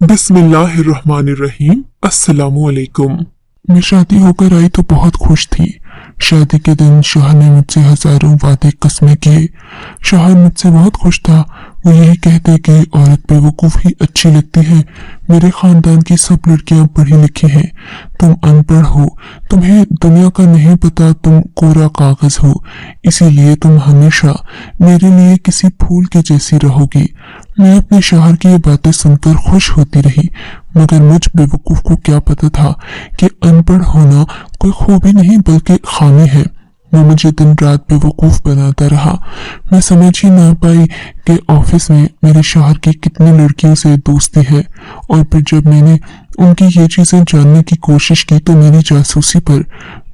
बिस्मिल्लाहिर्रहमानिर्रहीम। अस्सलामुअलैकुम। मैं शादी होकर आई तो बहुत खुश थी। शादी के दिन शौहर ने मुझसे हजारों वादे कस्में किए। शौहर मुझसे बहुत खुश था। वो यही कहते कि औरत बेवकूफ ही अच्छी लगती है। मेरे खानदान की सब लड़कियां पढ़ी लिखी हैं। तुम अनपढ़ हो, तुम्हें दुनिया का नहीं पता, तुम कोरा कागज हो, इसीलिए तुम हमेशा मेरे लिए किसी फूल की जैसी रहोगी। मैं अपने शौहर की ये बातें सुनकर खुश होती रही, मगर मुझ बेवकूफ को क्या पता था कि अनपढ़ होना कोई खूबी नहीं बल्कि खामी है। वो मुझे दिन रात बेवकूफ बनाता रहा। मैं समझ ही ना पाई कि ऑफिस में मेरे शौहर की कितनी लड़कियों से दोस्ती है, और फिर जब मैंने उनकी ये चीजें जानने की कोशिश की तो मेरी जासूसी पर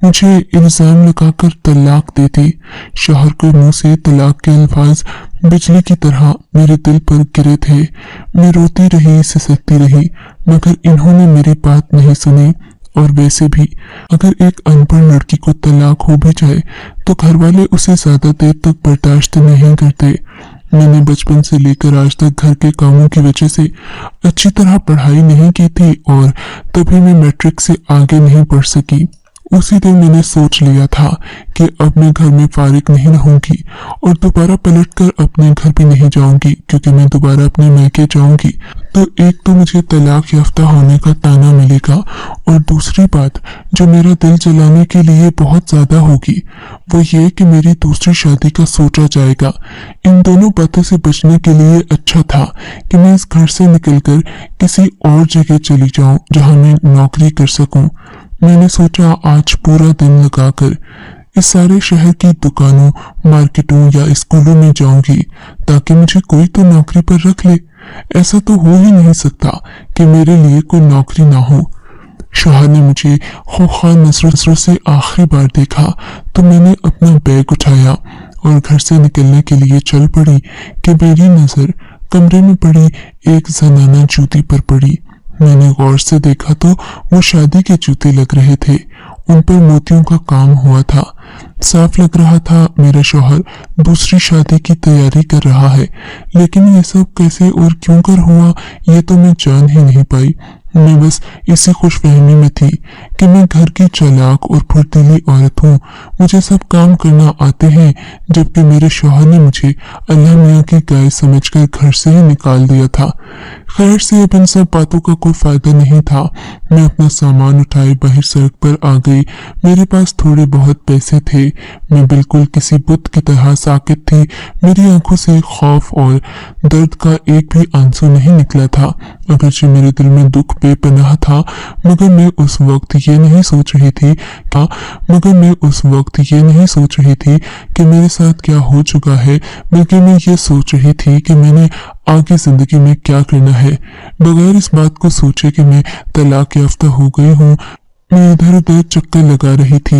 मुझे इल्जाम लगाकर तलाक दे दी। शौहर के मुंह से तलाक के अल्फाज बिजली की तरह मेरे दिल पर गिरे थे। मैं रोती रही, सिसकती रही, मगर इन्होंने मेरी बात नहीं सुनी। और वैसे भी अगर एक अनपढ़ लड़की को तलाक हो भी जाए तो घर वाले उसे ज्यादा देर तक बर्दाश्त नहीं करते। मैंने बचपन से लेकर आज तक घर के कामों की वजह से अच्छी तरह पढ़ाई नहीं की थी, और तभी मैं मैट्रिक से आगे नहीं पढ़ सकी। उसी दिन मैंने सोच लिया था कि अब मैं घर में फारिग नहीं रहूंगी और दोबारा पलटकर अपने घर भी नहीं जाऊंगी, क्योंकि मैं दोबारा अपने मैके जाऊंगी तो एक तो मुझे तलाक याफ्ता होने का ताना मिलेगा, और दूसरी बात जो मेरा दिल जलाने के लिए बहुत ज्यादा होगी वो ये कि मेरी दूसरी शादी का सोचा जाएगा। इन दोनों बातों से बचने के लिए अच्छा था कि मैं इस घर से निकलकर किसी और जगह चली जाऊं जहां मैं नौकरी कर सकूं। मैंने सोचा आज पूरा दिन लगाकर इस सारे शहर की दुकानों, मार्केटों या स्कूलों में जाऊंगी ताकि मुझे कोई तो नौकरी पर रख ले। ऐसा तो हो ही नहीं सकता कि मेरे लिए कोई नौकरी ना हो। शौहर ने मुझे खौफनाक नजरों से आखिरी बार देखा तो मैंने अपना बैग उठाया और घर से निकलने के लिए चल पड़ी कि मेरी नजर कमरे में पड़ी एक जनाना जूती पर पड़ी। मैंने गौर से देखा तो वो शादी के जूते लग रहे थे। उन पर मोतियों का काम हुआ था। साफ लग रहा था मेरा शौहर दूसरी शादी की तैयारी कर रहा है, लेकिन ये सब कैसे और क्यों कर हुआ ये तो मैं जान ही नहीं पाई। मैं बस इसी खुशफहमी में थी कि मैं घर की चालाक और फुर्तीली औरत हूँ, मुझे सब काम करना आते हैं, जबकि मेरे शौहर ने मुझे अल्लाह मियाँ की गाय समझकर घर से ही निकाल दिया था। खैर से अब इन सब बातों का कोई फायदा नहीं था। मैं अपना सामान उठाए बाहर सड़क पर आ गई। मेरे पास थोड़े बहुत पैसे थे। मैं बिल्कुल किसी बुत की तरह साकित थी। मेरी आंखों से खौफ और दर्द का एक भी आंसू नहीं निकला था, अगरचे मेरे दिल में दुख बेपनाह था। मगर मैं उस वक्त ये नहीं सोच रही थी कि मेरे साथ क्या हो चुका है, बल्कि मैं ये सोच रही थी कि मैंने आगे जिंदगी में क्या करना है। बगैर इस बात को सोचे कि मैं तलाक याफ्ता हो गई हूँ, मैं इधर उधर चक्कर लगा रही थी।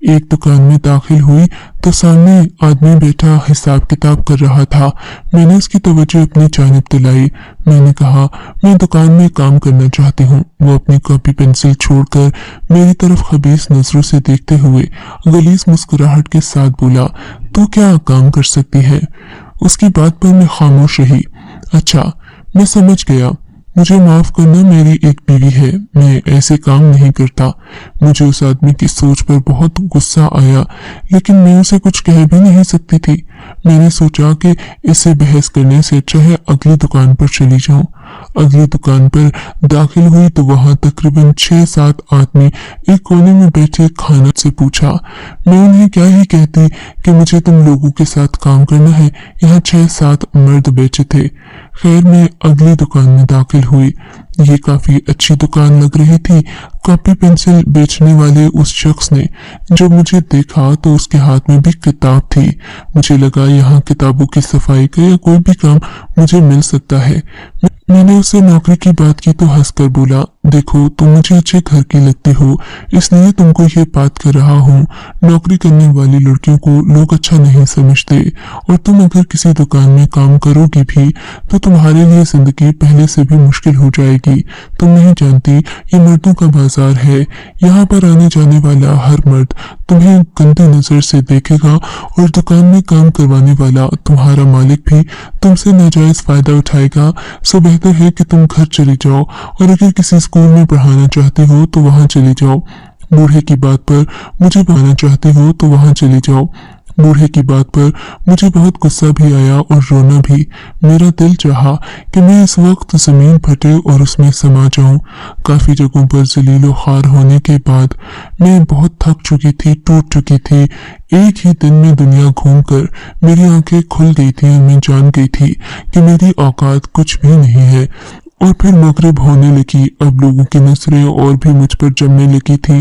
एक दुकान में दाखिल हुई तो सामने आदमी बैठा हिसाब किताब कर रहा था। मैंने उसकी तवज्जो अपनी जानिब दिलाई। मैंने कहा मैं दुकान में काम करना चाहती हूँ। वो अपनी कॉपी पेंसिल छोड़कर मेरी तरफ खबीस नजरों से देखते हुए गलीज मुस्कुराहट के साथ बोला, तू क्या काम कर सकती है? उसकी बात पर मैं खामोश रही। अच्छा, मैं समझ गया, मुझे माफ करना, मेरी एक बीवी है, मैं ऐसे काम नहीं करता। मुझे उस आदमी की सोच पर बहुत गुस्सा आया, लेकिन मैं उसे कुछ कह भी नहीं सकती थी। मैंने सोचा कि इससे बहस करने से अच्छा है अगली दुकान पर चली जाऊं। अगली दुकान पर दाखिल हुई तो वहां तकरीबन 6-7 आदमी एक कोने में बैठे खाना से पूछा। मैं उन्हें क्या ही कहती कि मुझे तुम लोगों के साथ काम करना है। यहाँ 6-7 मर्द बैठे थे। खैर मैं अगली दुकान में दाखिल हुई। ये काफी अच्छी दुकान लग रही थी। कॉपी पेंसिल बेचने वाले उस शख्स ने जब मुझे देखा तो उसके हाथ में भी किताब थी। मुझे लगा यहाँ किताबों की सफाई का या कोई भी काम मुझे मिल सकता है। मैंने उससे नौकरी की बात की तो हंसकर बोला, देखो तुम मुझे अच्छे घर की लगती हो, इसलिए तुमको ये बात कर रहा हूँ। नौकरी करने वाली लड़कियों को लोग अच्छा नहीं समझते, और तुम अगर किसी दुकान में काम करोगी भी तो तुम्हारे लिए जिंदगी पहले से भी मुश्किल हो जाएगी। तुम नहीं जानती ये मर्दों का बाजार है। यहाँ पर आने जाने वाला हर मर्द तुम्हें गंदी नजर से देखेगा, और दुकान में काम करवाने वाला तुम्हारा मालिक भी तुमसे नाजायज फायदा उठाएगा। सो बेहतर है कि तुम घर चली जाओ, और अगर किसी स्कूल में पढ़ाना चाहती हो तो वहां चली जाओ। बूढ़े की बात पर मुझे पढ़ाना चाहती हो तो वहां चली जाओ। बूढ़े की बात पर मुझे बहुत गुस्सा भी आया और रोना भी। मेरा दिल चाहा कि मैं इस वक्त जमीन फटे और उसमें समा जाऊं। काफी जगहों पर जलीलो खार होने के बाद मैं बहुत थक चुकी थी, टूट चुकी थी। एक ही दिन में दुनिया घूमकर मेरी आंखें खुल गई थी और मैं जान गई थी कि मेरी औकात कुछ भी नहीं है। और फिर मगरिब होने लगी। अब लोगों की नजरें और भी मुझ पर जमने लगी थी।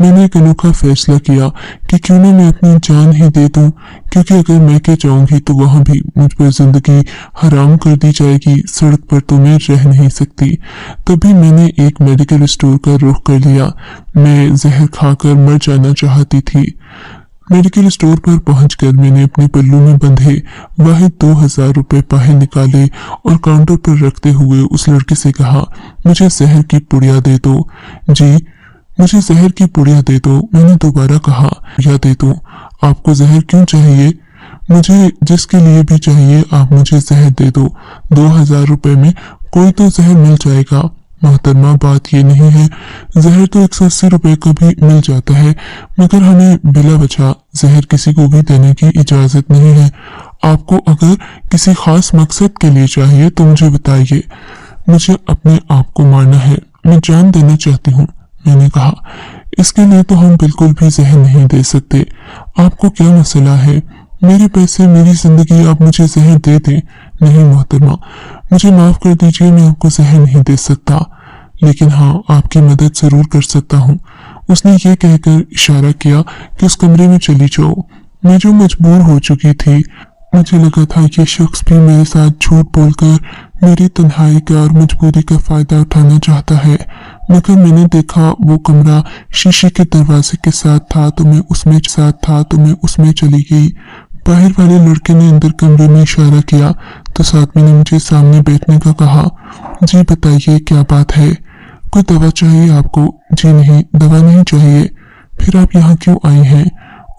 मैंने एक अनोखा फैसला किया कि क्यों ना मैं अपनी जान ही दे दूं, क्योंकि अगर मैं के जाऊंगी तो वहां भी मुझ पर जिंदगी हराम कर दी जाएगी। सड़क पर तो मैं रह नहीं सकती। तभी मैंने एक मेडिकल स्टोर का रुख कर लिया। मैं जहर खाकर मर जाना चाहती थी। मेडिकल स्टोर पर पहुंचकर मैंने अपने पल्लू में बंधे वाहिद 2000 रुपए बाहर निकाले और काउंटर पर रखते हुए उस लड़के से कहा, मुझे जहर की पुड़िया दे दो। जी, मुझे जहर की पुड़िया दे दो। मैंने दोबारा कहा, या दे दो। आपको जहर क्यों चाहिए? मुझे जिसके लिए भी चाहिए आप मुझे जहर दे दो। 2000 रुपए में कोई तो जहर मिल जाएगा। मोहतरमा, बात ये नहीं है। जहर तो 180 रुपए का भी मिल जाता है, मगर हमें बिला वजह जहर किसी को भी देने की इजाजत नहीं है। आपको अगर किसी खास मकसद के लिए चाहिए तो मुझे बताइए। मुझे अपने आप को मारना है, मैं जान देना चाहती हूँ। मैंने कहा, इसके लिए तो हम बिल्कुल भी जहर नहीं दे सकते। आपको क्या मसला है? मेरे पैसे, मेरी जिंदगी, आप मुझे जहर दे दें। नहीं मोहतरमा, मुझे माफ कर दीजिए, मैं आपको जहर नहीं दे सकता, लेकिन हाँ, आपकी मदद जरूर कर सकता हूँ। उसने ये कहकर इशारा किया कि उस कमरे में चली जाओ। मैं जो मजबूर हो चुकी थी, मुझे लगा था ये शख्स भी मेरे साथ झूठ बोलकर मेरी तन्हाई का और मजबूरी का फायदा उठाना चाहता है, मगर मैंने देखा वो कमरा शीशे के दरवाजे के साथ था तो मैं उसमें चली गई। बाहर वाले लड़के ने अंदर कमरे में इशारा किया तो साथ में ने मुझे सामने बैठने का कहा। जी बताइए, क्या बात है? कोई दवा चाहिए आपको? जी नहीं, दवा नहीं चाहिए। फिर आप यहाँ क्यों आई हैं?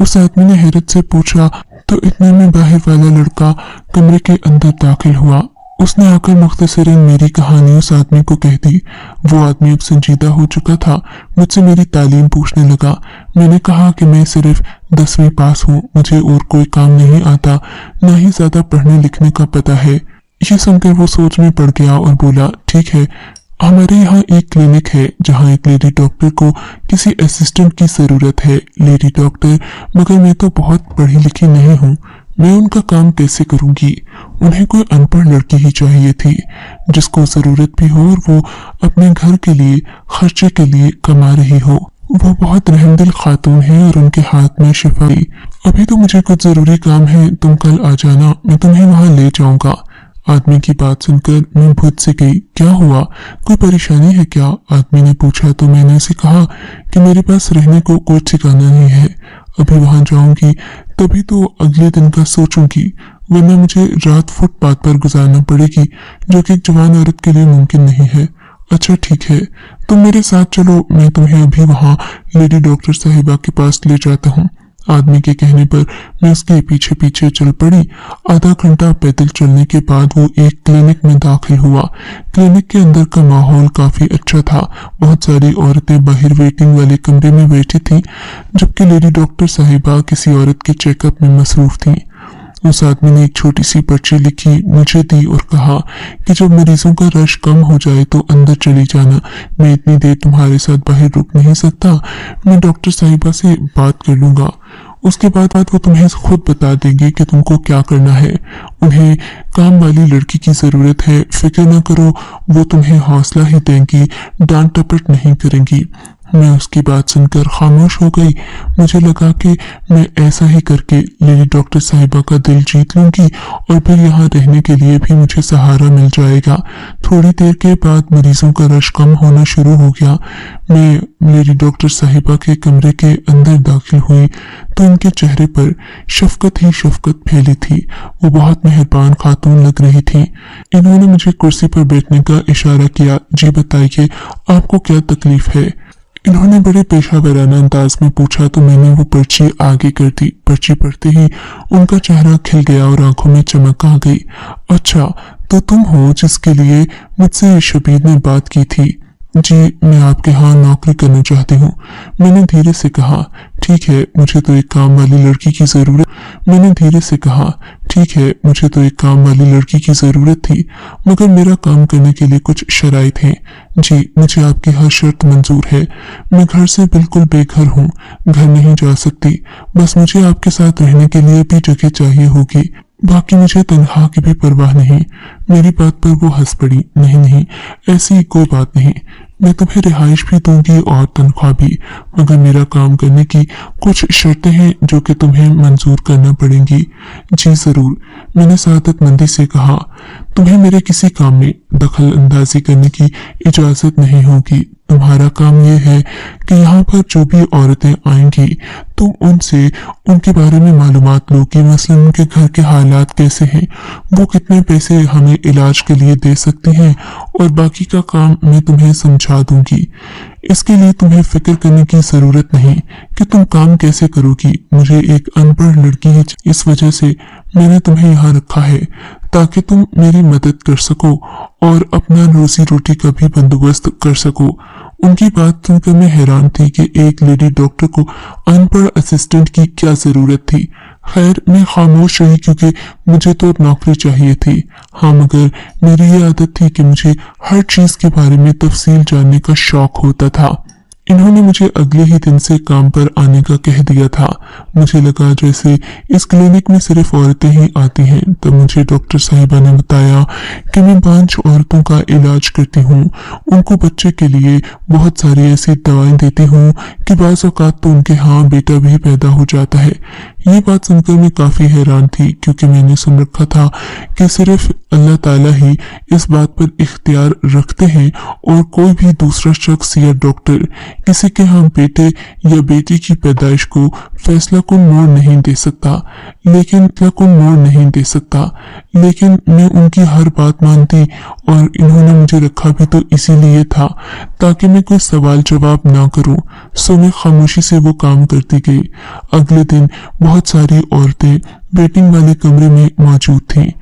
उस आदमी ने हैरत से पूछा तो इतने में बाहर वाला लड़का कमरे के अंदर दाखिल हुआ। उसने आकर मुख्तसरन मेरी कहानी उस आदमी को कह दी। वो आदमी अब संजीदा हो चुका था, मुझसे मेरी तालीम पूछने लगा। मैंने कहा कि मैं सिर्फ 10वीं पास हूँ, मुझे और कोई काम नहीं आता, ना ही ज्यादा पढ़ने लिखने का पता है। ये सुनकर वो सोच में पड़ गया और बोला, ठीक है, हमारे यहाँ एक क्लिनिक है जहाँ एक लेडी डॉक्टर को किसी असिस्टेंट की जरूरत है। Lady doctor? मगर मैं तो बहुत पढ़ी लिखी नहीं हूँ, मैं उनका काम कैसे करूंगी? उन्हें कोई अनपढ़ लड़की ही चाहिए थी जिसको जरूरत भी हो और वो अपने घर के लिए खर्चे के लिए कमा रही हो। वो बहुत रहमदिल खातून है और उनके हाथ में शिफा। अभी तो मुझे कुछ जरूरी काम है, तुम कल आ जाना, मैं तुम्हें वहां ले जाऊंगा। आदमी की बात सुनकर मैं भूत से गई। क्या हुआ, कोई परेशानी है क्या? आदमी ने पूछा तो मैंने उसे कहा कि मेरे पास रहने को कोई ठिकाना नहीं है, अभी वहां जाऊंगी तभी तो अगले दिन का सोचूंगी, वरना मुझे रात फुटपाथ पर गुजारना पड़ेगी, जो कि एक जवान औरत के लिए मुमकिन नहीं है। अच्छा ठीक है, तुम मेरे साथ चलो, मैं तुम्हें अभी वहां लेडी डॉक्टर साहिबा के पास ले जाता हूँ। आदमी के कहने पर मैं उसके पीछे पीछे चल पड़ी। आधा घंटा पैदल चलने के बाद वो एक क्लिनिक में दाखिल हुआ। क्लिनिक के अंदर का माहौल काफी अच्छा था। बहुत सारी औरतें बाहर वेटिंग वाले कमरे में बैठी थीं, जबकि लेडी डॉक्टर साहिबा किसी औरत के चेकअप में मसरूफ थीं। उस आदमी ने एक छोटी सी पर्ची लिखी, मुझे दी और कहा कि जब मरीजों का रश कम हो जाए तो अंदर चली जाना, मैं इतनी देर तुम्हारे साथ बाहर रुक नहीं सकता, मैं डॉक्टर साहिबा से बात कर लूंगा, उसके बाद वो तुम्हें खुद बता देंगे कि तुमको क्या करना है। उन्हें काम वाली लड़की की जरूरत है, फिक्र न करो, वो तुम्हें हौसला ही देंगी, डांट टपट नहीं करेंगी। मैं उसकी बात सुनकर खामोश हो गई। मुझे लगा कि मैं ऐसा ही करके लेडी डॉक्टर साहिबा का दिल जीत लूंगी और फिर यहाँ रहने के लिए भी मुझे सहारा मिल जाएगा। थोड़ी देर के बाद मरीजों का रश कम होना शुरू हो गया। मैं लेडी डॉक्टर साहिबा के कमरे के अंदर दाखिल हुई तो इनके चेहरे पर शफकत ही शफकत फैली थी। वो बहुत मेहरबान खातून लग रही थी। इन्होंने मुझे कुर्सी पर बैठने का इशारा किया। जी बताइए, आपको क्या तकलीफ है? इन्होंने बड़े पेशा वराना अंदाज में पूछा तो मैंने वो पर्ची आगे कर दी। पर्ची पढ़ते ही उनका चेहरा खिल गया और आंखों में चमक आ गई। अच्छा, तो तुम हो जिसके लिए मुझसे शबीर ने बात की थी? जी, मैं आपके यहाँ नौकरी करना चाहती हूँ, मैंने धीरे से कहा। ठीक है, मुझे तो एक काम वाली लड़की की जरूरत थी, मगर मेरा काम करने के लिए कुछ शराइत हैं। जी, मुझे आपकी हर शर्त मंजूर है। मैं घर से बिल्कुल बेघर हूँ, घर नहीं जा सकती। बस मुझे आपके साथ रहने के लिए भी जगह चाहिए होगी। बाकी मुझे तनख्वाह की भी परवाह नहीं। मेरी बात पर वो हंस पड़ी। नहीं, ऐसी कोई बात नहीं, मैं तुम्हें रिहाइश भी दूंगी और तनख्वाह भी, मगर मेरा काम करने की कुछ शर्तें हैं जो कि तुम्हें मंजूर करना पड़ेंगी। जी जरूर, मैंने सादतमंदी से कहा। तुम्हें मेरे किसी काम में दखल अंदाजी करने की इजाजत नहीं होगी। तुम्हारा काम ये है कि यहाँ पर जो भी औरतें आएंगी तुम उनसे उनके बारे में मालूमात लो कि मसलन उनके घर के हालात कैसे हैं, वो कितने पैसे हमें इलाज के लिए दे सकती हैं, और बाकी का काम मैं तुम्हें समझा दूंगी। इसके लिए तुम्हें फिक्र करने की जरूरत नहीं कि तुम काम कैसे करोगी। मुझे एक अनपढ़ लड़की है, इस वजह से मैंने तुम्हें यहाँ रखा है ताकि तुम मेरी मदद कर सको और अपना रोजी रोटी का भी बंदोबस्त कर सको। उनकी बात सुनकर मैं हैरान थी कि एक लेडी डॉक्टर को अनपढ़ असिस्टेंट की क्या जरूरत थी। खैर, मैं खामोश रही क्योंकि मुझे तो नौकरी चाहिए थी। हाँ, मगर मेरी ये आदत थी कि मुझे हर चीज के बारे में तफसील जानने का शौक होता था। इन्होंने मुझे अगले ही दिन से काम पर आने का कह दिया था। मुझे लगा जैसे इस क्लिनिक में सिर्फ औरतें ही आती हैं। तब मुझे डॉक्टर साहिबा ने बताया कि मैं 5 औरतों का इलाज करती हूँ। उनको बच्चे के लिए बहुत सारी ऐसी दवाएं देती हूँ कि बाज़ औक़ात तो उनके यहाँ बेटा भी पैदा हो जाता है। ये बात सुनकर मैं काफी हैरान थी क्योंकि मैंने सुन रखा था कि सिर्फ अल्लाह ताला ही इस बात पर इख्तियार रखते हैं और कोई भी दूसरा शख्स या डॉक्टर किसी के यहाँ बेटे या बेटी की पैदाइश को फैसला कुन मोड़ नहीं दे सकता। लेकिन मैं उनकी हर बात मानती और इन्होंने मुझे रखा भी तो इसीलिए था ताकि मैं कोई सवाल जवाब ना करूं। सो मैं खामोशी से वो काम करती गई। अगले दिन बहुत सारी औरतें वेटिंग वाले कमरे में मौजूद थीं।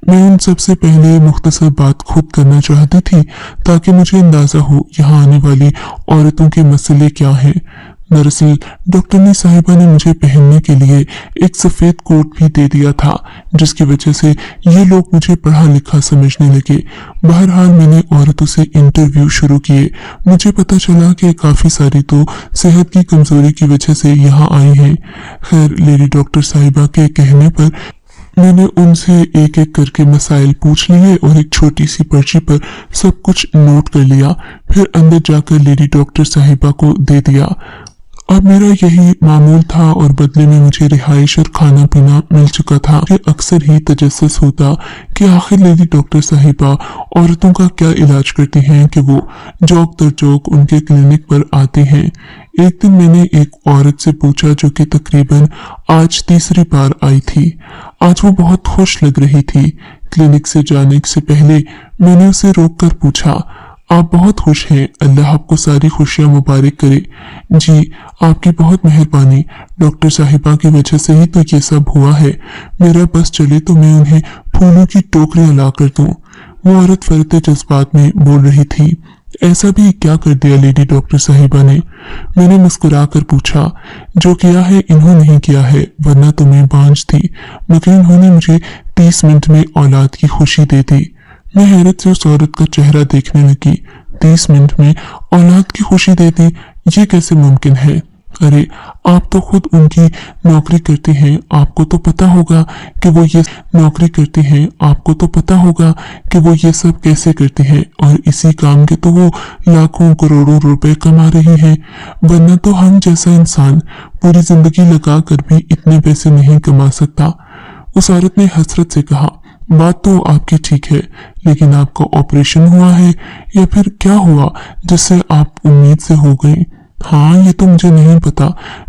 मैं उन सबसे पहले मुख्तसर बात खुद करना चाहती थी ताकि मुझे अंदाजा हो यहाँ आने वाली औरतों के मसले क्या हैं। दरअसल डॉक्टरनी साहिबा ने मुझे पहनने के लिए एक सफेद कोट भी दे दिया था, जिसकी वजह से ये लोग मुझे पढ़ा लिखा समझने लगे। बहरहाल मैंने औरतों से इंटरव्यू शुरू किए। मुझे पता चला कि काफी सारी तो सेहत की कमजोरी की वजह से यहाँ आई हैं। खैर, लेडी डॉक्टर साहिबा के कहने पर मैंने उनसे एक एक करके मसाइल पूछ लिए और एक छोटी सी पर्ची पर सब कुछ नोट कर लिया। फिर अंदर जाकर लेडी डॉक्टर साहिबा को दे दिया। अब मेरा यही मामूल था और बदले में मुझे रिहाइश और खाना पीना मिल चुका था। अक्सर ही तजस्सुस होता कि आखिर लेडी डॉक्टर साहिबा औरतों का क्या इलाज करती हैं कि वो जौक दर जौक उनके क्लिनिक पर आती हैं। एक दिन मैंने एक औरत से पूछा जो कि तकरीबन आज तीसरी बार आई थी। आज वो बहुत खुश लग रही थी। क्लिनिक से जाने से पहले मैंने उसे रोककर पूछा, आप बहुत खुश हैं, अल्लाह आपको सारी खुशियां मुबारक करे। जी, आपकी बहुत मेहरबानी, डॉक्टर साहिबा की वजह से ही तो ये सब हुआ है। मेरा बस चले तो मैं उन्हें फूलों की टोकरियां ला कर दूं। वो औरत फरते जज्बात में बोल रही थी। ऐसा भी क्या कर दिया लेडी डॉक्टर साहिबा ने? मैंने मुस्कुरा कर पूछा, जो किया है इन्होंने ही किया है, वरना तो मैं बांझ थी, मगर इन्होंने मुझे 30 मिनट में औलाद की खुशी दे दी। मैं हैरत से उस औरत का चेहरा देखने लगी। 30 मिनट में औलाद की खुशी दे दी, ये कैसे मुमकिन है? अरे आप तो खुद उनकी नौकरी करती हैं, आपको तो पता होगा कि वो ये नौकरी करती हैं, आपको तो पता होगा कि वो ये सब कैसे करती हैं, और इसी काम के तो वो लाखों करोड़ों रुपए कमा रही हैं। वरना तो हम जैसा इंसान पूरी जिंदगी लगा कर भी इतने पैसे नहीं कमा सकता। उस औरत ने हसरत से कहा, बात तो आपकी ठीक है, लेकिन आपका ऑपरेशन हुआ है या फिर क्या हुआ जिससे आप उम्मीद से हो गई? हाँ, ये तो मुझे नहीं पता,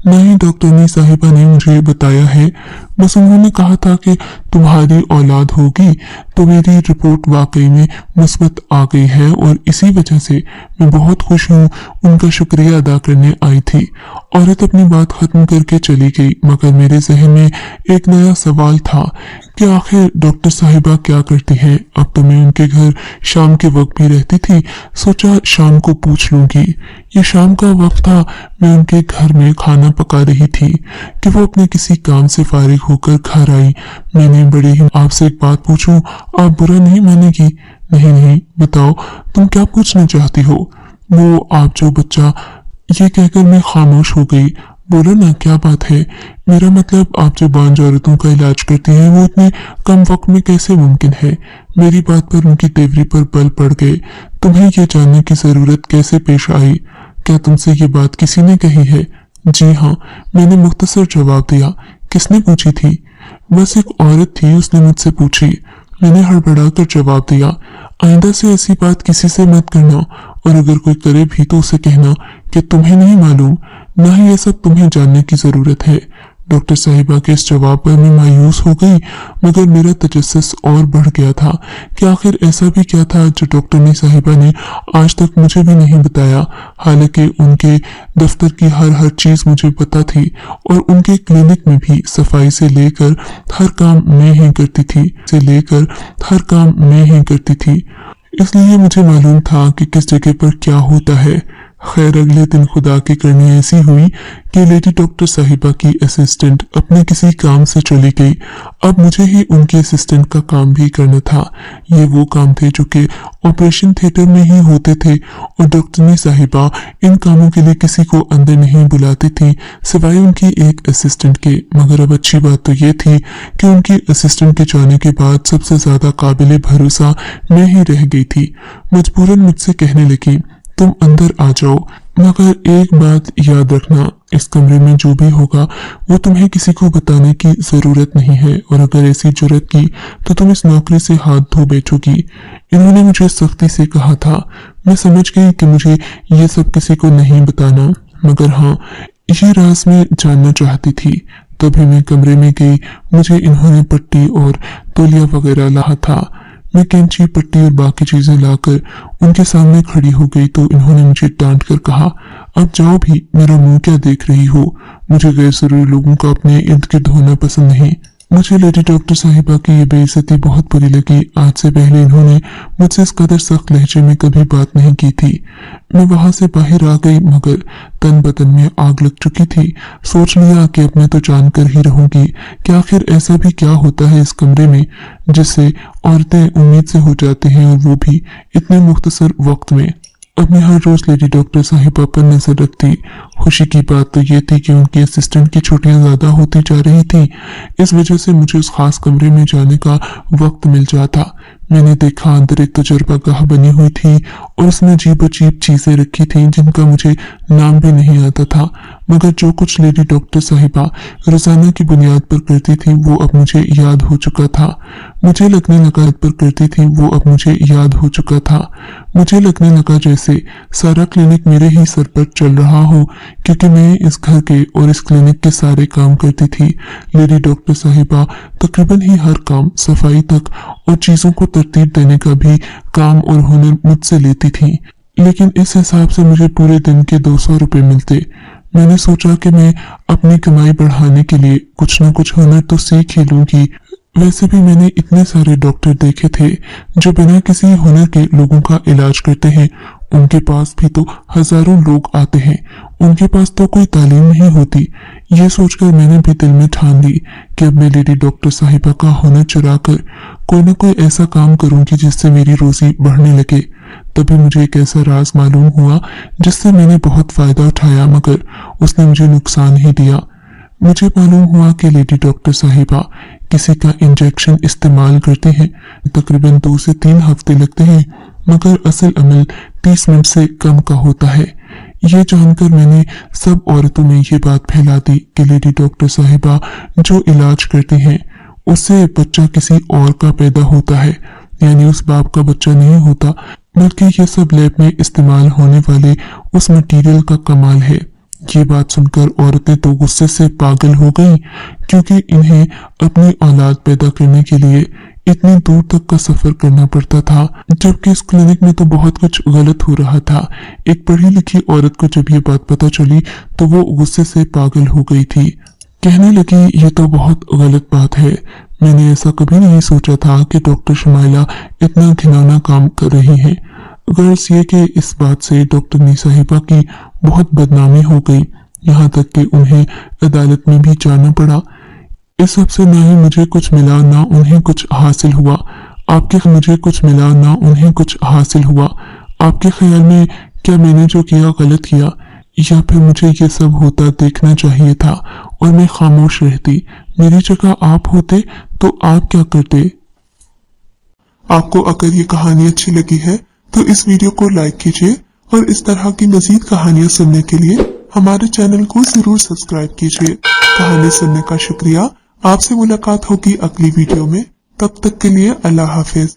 न ही डॉक्टरनी साहिबा ने मुझे बताया है। बस उन्होंने कहा था कि तुम्हारी औलाद होगी, तो मेरी रिपोर्ट वाकई में मुस्बत आ गई है और इसी वजह से मैं बहुत खुश हूँ, उनका शुक्रिया अदा करने आई थी। औरत अपनी बात खत्म करके चली गई, मगर मेरे जहन में एक नया सवाल था कि आखिर डॉक्टर साहिबा क्या करती है। अब तो मैं उनके घर शाम के वक्त भी रहती थी, सोचा शाम को पूछ लूंगी। ये शाम का वक्त था, मैं उनके घर में खाना पका रही थी कि वो अपने किसी काम से फारिग होकर घर आई। मैंने बड़े ही, आपसे एक बात पूछूं, आप बुरा नहीं मानेगी? नहीं नहीं, बताओ तुम क्या पूछना चाहती हो? वो आप जो बच्चा, ये कहकर मैं खामोश हो गई। बोलो ना, क्या बात है? मेरा मतलब आप जो बांझ औरतों का इलाज करती हैं वो इतने कम वक्त में कैसे मुमकिन है? मेरी बात पर उनकी तेवरी पर बल पड़ गए। तुम्हें ये जानने की जरूरत कैसे पेश आई? क्या तुमसे ये बात किसी ने कही है? जी हाँ, मैंने मुख्तसर जवाब दिया। किसने पूछी थी? बस एक औरत थी, उसने मुझसे पूछी। मैंने हड़बड़ा कर जवाब दिया, आइंदा से ऐसी बात किसी से मत करना, और अगर कोई करे भी तो उसे कहना कि तुम्हें नहीं मालूम, ना ही ये सब तुम्हें जानने की जरूरत है। डॉक्टर साहिबा के इस जवाब पर मैं मायूस हो गई, मगर मेरा तजस्सुस और बढ़ गया था कि आखिर ऐसा भी क्या था जो डॉक्टरनी साहिबा ने आज तक मुझे भी नहीं बताया। हालांकि उनके दफ्तर की हर चीज मुझे पता थी, और उनके क्लिनिक में भी सफाई से लेकर हर काम मैं ही करती थी, इसलिए मुझे मालूम था कि किस जगह पर क्या होता है। खैर, अगले दिन खुदा की करनी ऐसी हुई कि लेडी डॉक्टर साहिबा की असिस्टेंट अपने किसी काम से चली गई। अब मुझे ही उनके असिस्टेंट का काम भी करना था। ये वो काम थे जो कि ऑपरेशन थिएटर में ही होते थे, और डॉक्टरनी साहिबा इन कामों के लिए किसी को अंदर नहीं बुलाती थी सिवाय उनकी एक असिस्टेंट के। मगर अब अच्छी बात तो ये थी कि उनकी असिस्टेंट के जाने के बाद सबसे ज्यादा काबिले भरोसा मैं ही रह गई थी। मजबूरन मुझसे कहने लगी, तुम अंदर आ जाओ, मगर एक बात याद रखना, इस कमरे में जो भी होगा वो तुम्हें किसी को बताने की जरूरत नहीं है, और अगर ऐसी जरूरत की तो तुम इस नौकरी से हाथ धो बैठोगी। इन्होंने मुझे सख्ती से कहा था। मैं समझ गई कि मुझे ये सब किसी को नहीं बताना, मगर हाँ, ये राज मैं जानना चाहती थी। तभी मैं कमरे में गई। मुझे इन्होंने पट्टी और तौलिया वगैरह लाया था। मैं कैंची, पट्टी और बाकी चीजें लाकर उनके सामने खड़ी हो गई तो इन्होंने मुझे डांट कर कहा, अब जाओ भी, मेरा मुंह क्या देख रही हो? मुझे गैर जरूरी लोगों का अपने इर्द गिर्द होना पसंद नहीं। मुझे लेडी डॉक्टर साहिबा की ये बेइज्जती बहुत बुरी लगी। आज से पहले इन्होंने मुझसे इस कदर सख्त लहजे में कभी बात नहीं की थी। मैं वहां से बाहर आ गई, मगर तन बदन में आग लग चुकी थी। सोच लिया कि अब मैं तो जानकर ही रहूंगी कि आखिर ऐसा भी क्या होता है इस कमरे में जिससे औरतें उम्मीद से हो जाती हैं, और वो भी इतने मुख्तसर वक्त में। अब मैं हर रोज लेडी डॉक्टर साहिबा पर नजर रखती। खुशी की बात तो ये थी कि उनकी असिस्टेंट की छुट्टियां ज्यादा होती जा रही थी। इस वजह से मुझे उस खास कमरे में जाने का वक्त मिल जाता। मैंने देखा अंदर एक तजुर्बागाह बनी हुई थी, और उसमें अजीब अजीब चीजें रखी थी जिनका मुझे नाम भी नहीं आता था, मगर जो कुछ लेडी डॉक्टर साहिबा रोजाना की बुनियाद पर करती थी वो अब मुझे याद हो चुका था। मुझे लगने लगा जैसे सारा क्लिनिक मेरे ही सर पर चल रहा हो, क्योंकि मैं इस घर के और इस क्लिनिक के सारे काम करती थी। लेडी डॉक्टर साहिबा तकरीबन ही हर काम, सफाई तक और चीजों को तरतीब देने का भी काम और हुनर मुझसे लेती थी। लेकिन इस हिसाब से मुझे पूरे दिन के 200 रुपए मिलते। मैंने सोचा कि मैं अपनी कमाई बढ़ाने के लिए कुछ न कुछ हुनर तो सीख ही लूंगी। वैसे भी मैंने इतने सारे डॉक्टर देखे थे जो बिना किसी हुनर के लोगों का इलाज करते हैं। उनके पास भी तो हजारों लोग आते हैं, उनके पास तो कोई तालीम नहीं होती। ये सोचकर मैंने भी दिल में ठान ली कि अब मैं लेडी डॉक्टर साहिबा का हुनर चुरा कर कोई न कोई ऐसा काम करूंगी जिससे मेरी रोजी बढ़ने लगे। तभी मुझे एक ऐसा राज मालूम हुआ जिससे मैंने बहुत फायदा उठाया, मगर उसने मुझे नुकसान ही दिया। मुझे मालूम हुआ कि लेडी डॉक्टर साहिबा किसी का इंजेक्शन इस्तेमाल करते हैं, तकरीबन 2 से 3 हफ्ते लगते हैं, मगर असल अमल 30 मिनट से कम का होता है। ये जानकर मैंने सब औरतों में ये बात फैला दी कि लेडी डॉक्टर साहिबा जो इलाज करती हैं उससे बच्चा किसी और का पैदा होता है, यानी उस बाप का बच्चा नहीं होता, बल्कि ये सब लैब में इस्तेमाल होने वाले उस मटेरियल का कमाल है। ये बात सुनकर औरतें तो गुस्से से पागल हो गईं, क्योंकि इन्हें अपनी औलाद पैदा करने के लिए इतनी दूर तक का सफर करना पड़ता था, जबकि इस क्लिनिक में तो बहुत कुछ गलत हो रहा था। एक पढ़ी लिखी औरत को जब ये बात पता चली तो वो गुस्से से पागल हो गई थी। कहने लगी, ये तो बहुत गलत बात है, मैंने ऐसा कभी नहीं सोचा था कि डॉक्टर शुमाइला इतना घिनौना काम कर रही हैं। गर्ज ये कि इस बात से डॉक्टर नी साहिबा की बहुत बदनामी हो गई, यहाँ तक कि उन्हें अदालत में भी जाना पड़ा। इस सब से ना ही मुझे कुछ मिला ना उन्हें कुछ हासिल हुआ। मुझे कुछ मिला ना उन्हें कुछ हासिल हुआ। आपके ख्याल में क्या मैंने जो किया गलत किया, या फिर मुझे ये सब होता देखना चाहिए था और मैं खामोश रहती? मेरी जगह आप होते तो आप क्या करते? आपको अगर ये कहानी अच्छी लगी है तो इस वीडियो को लाइक कीजिए और इस तरह की मजीद कहानियां सुनने के लिए हमारे चैनल को जरूर सब्सक्राइब कीजिए। कहानी सुनने का शुक्रिया। आपसे मुलाकात होगी अगली वीडियो में। तब तक के लिए अल्लाह हाफिज।